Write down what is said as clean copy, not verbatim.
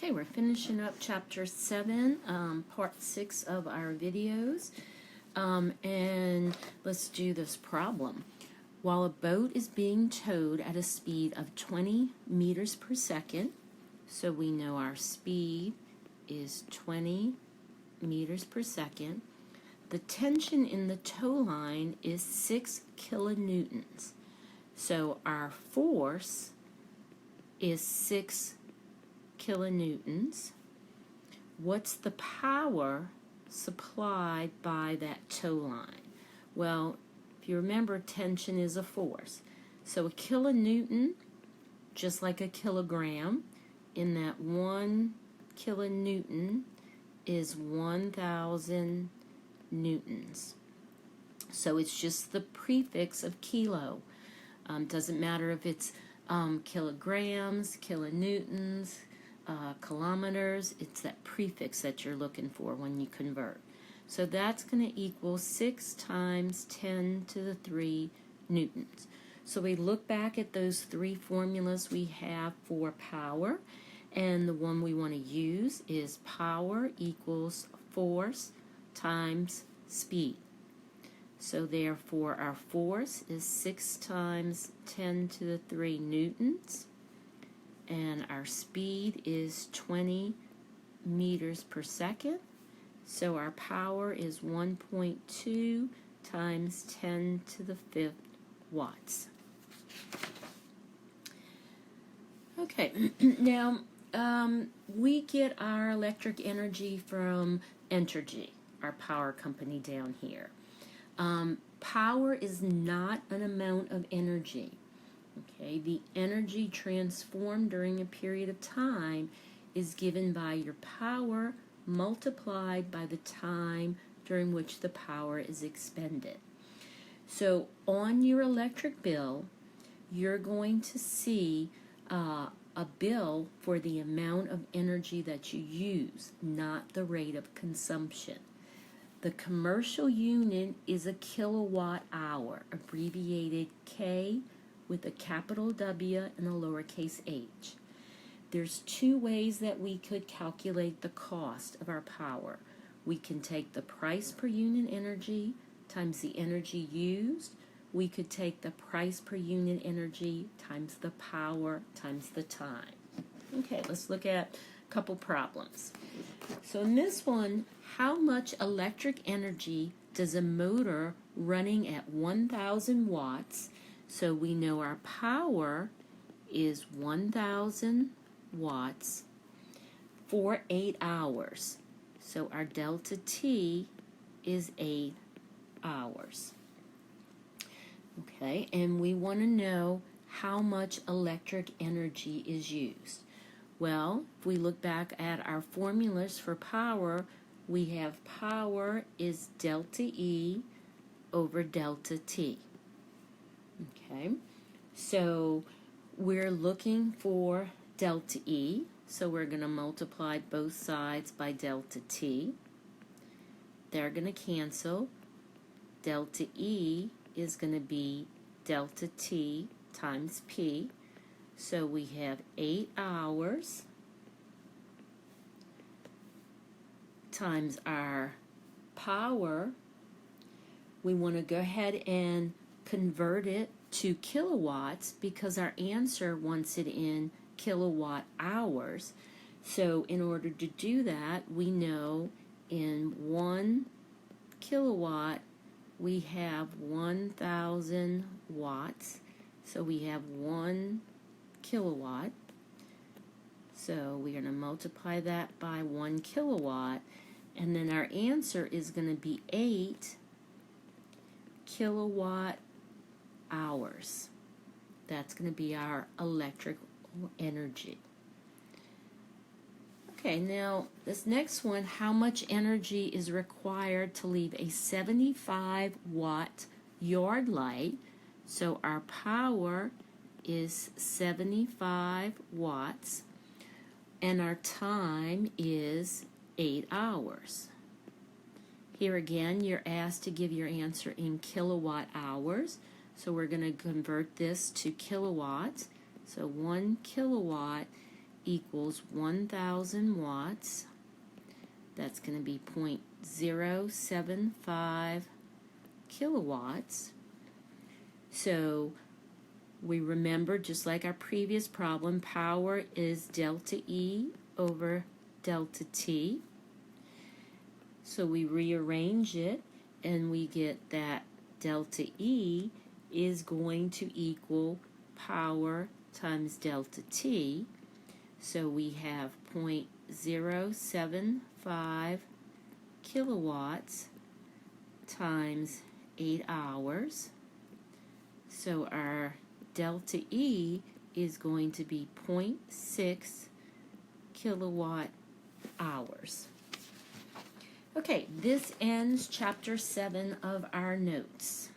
Okay, we're finishing up Chapter 7, Part 6 of our videos. And let's do this problem. While a boat is being towed at a speed of 20 meters per second, so we know our speed is 20 meters per second, the tension in the tow line is 6 kilonewtons. So our force is 6 kilonewtons. What's the power supplied by that tow line? Well, if you remember, tension is a force. So a kilonewton, just like a kilogram, in that 1 kilonewton is 1,000 newtons. So it's just the prefix of kilo. Doesn't matter if it's kilograms, kilonewtons, kilometers. It's that prefix that you're looking for when you convert. So that's going to equal 6 times 10 to the 3 newtons. So we look back at those three formulas we have for power, and the one we want to use is power equals force times speed. So therefore our force is 6 times 10 to the 3 newtons, and our speed is 20 meters per second. So our power is 1.2 times 10 to the 5th watts. Okay, now we get our electric energy from Entergy, our power company down here. Power is not an amount of energy. Okay, the energy transformed during a period of time is given by your power multiplied by the time during which the power is expended. So on your electric bill, you're going to see a bill for the amount of energy that you use, not the rate of consumption. The commercial unit is a kilowatt hour, abbreviated K with a capital W and a lowercase h. There's two ways that we could calculate the cost of our power. We can take the price per unit energy times the energy used. We could take the price per unit energy times the power times the time. Okay, let's look at a couple problems. So in this one, how much electric energy does a motor running at 1,000 watts? So we know our power is 1,000 watts for 8 hours. So our delta T is 8 hours. Okay, and we want to know how much electric energy is used. Well, if we look back at our formulas for power, we have power is delta E over delta T. Okay, so we're looking for delta E, so we're going to multiply both sides by delta T. They're going to cancel. Delta E is going to be delta T times P. So we have 8 hours times our power. We want to go ahead and convert it to kilowatts because our answer wants it in kilowatt hours. So in order to do that, we know in 1 kilowatt we have 1,000 watts. So we have 1 kilowatt. So we're going to multiply that by 1 kilowatt, and then our answer is going to be 8 kilowatt hours. That's going to be our electric energy. Okay, now this next one, how much energy is required to leave a 75 watt yard light? So our power is 75 watts, and our time is 8 hours. Here again, you're asked to give your answer in kilowatt hours, so we're going to convert this to kilowatts. So 1 kilowatt equals 1,000 watts. That's going to be 0.075 kilowatts. So we remember, just like our previous problem, power is delta E over delta T. So we rearrange it and we get that delta E is going to equal power times delta T. So we have 0.075 kilowatts times 8 hours. So our delta E is going to be 0.6 kilowatt hours. Okay, this ends chapter 7 of our notes.